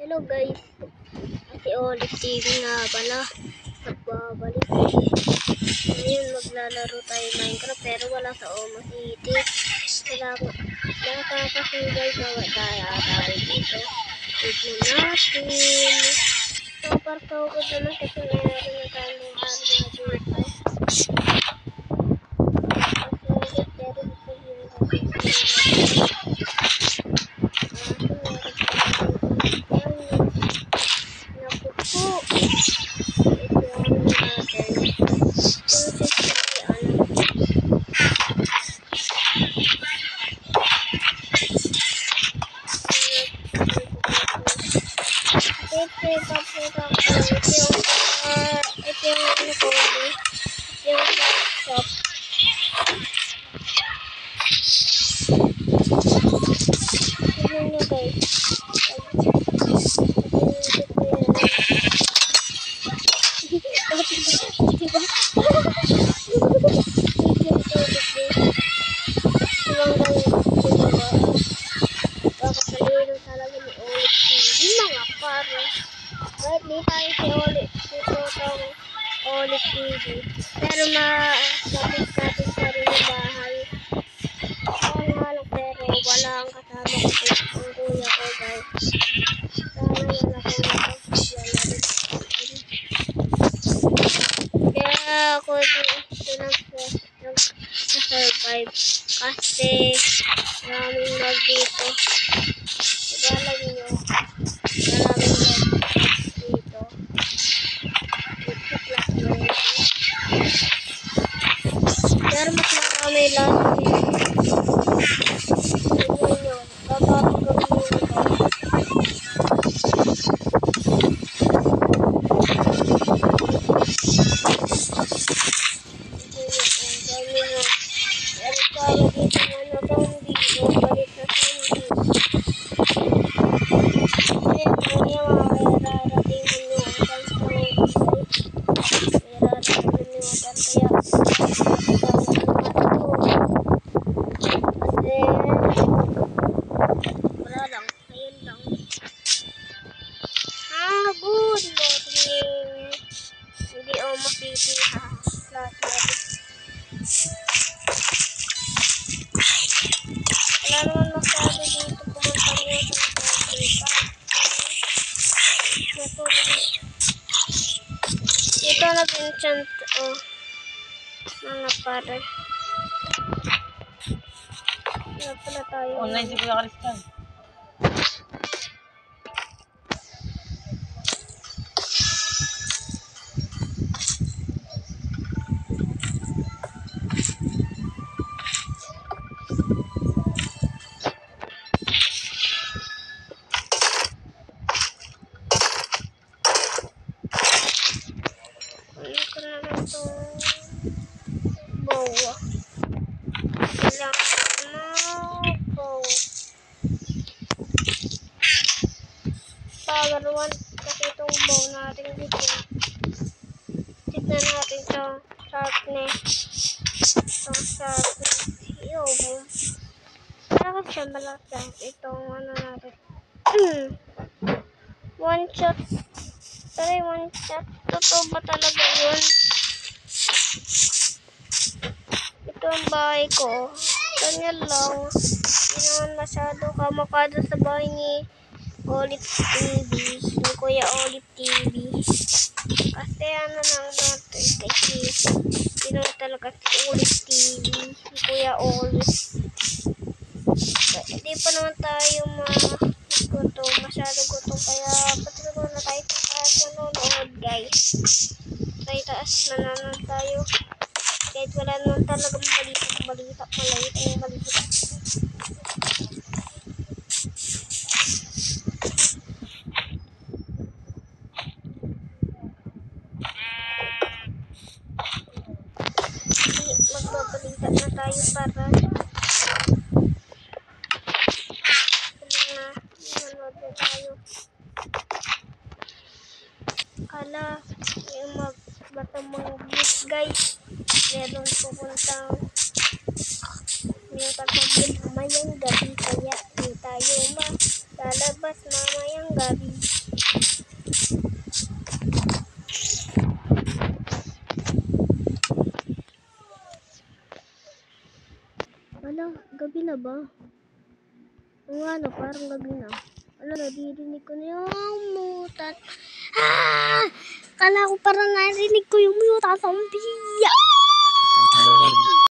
Hello guys, si Olive TV nga pala, nagbabalik. Ngayon maglalaro tayo Minecraft pero wala sa Omo City. Salamat, nakakasugal na tayo dito. Tignan natin. So parkaw ko naman kasi meron na tayong area dito. Ito yung ano ko, yung shop. Tignan nyo guys. Diba? Kakasalino talaga ni Olive TV mga pare. Kahit di tayo si Olive TV. Pero ma-sabit natin sa rin yung bahay. Pero wala ang kasama ko ang kuya ko guys. Sana yun ako kaya ako nag-survive kasi maraming mag dito. Alam nyo, maraming mag dito. Pero mas marami lang tignan nyo, babagawin nyo hindi Omo City wala naman masyado dito pumunta niya sa dito nag-enchant mga pare wala pala tayo online si Kuya Christian. Power 1 kasi itong bow natin dito. Tignan natin sa sharpness. Yung bakit siya malaki? Itong ano natin. One shot. Try one shot. Totoo ba talaga yun? Ito ang bahay ko. Ganyan lang. Hindi naman masyado kamakado sa bahay ni Olive TV. Ni Kuya Olive TV. Kasi ano lang natin. Kasi sino talaga si Olive TV. Si Kuya Olive. Hindi pa naman tayo masyado gutom. Kaya patulog na tayo sa taas nanonood guys. Tayo taas nanonood tayo. Kahit wala naman talagang balita. Malait ang balita. Magbabalita na tayo para manood na tayo. Kala yung batang mga views guys. Meron pupuntang mamayang gabi kaya di tayo lalabas mamayang gabi. Gabi na ba? Oo nga no, parang gabi na. Ano, naririnig ko na yung mutat. Ah! Kala ko parang narinig ko yung mutat zombie. Ah!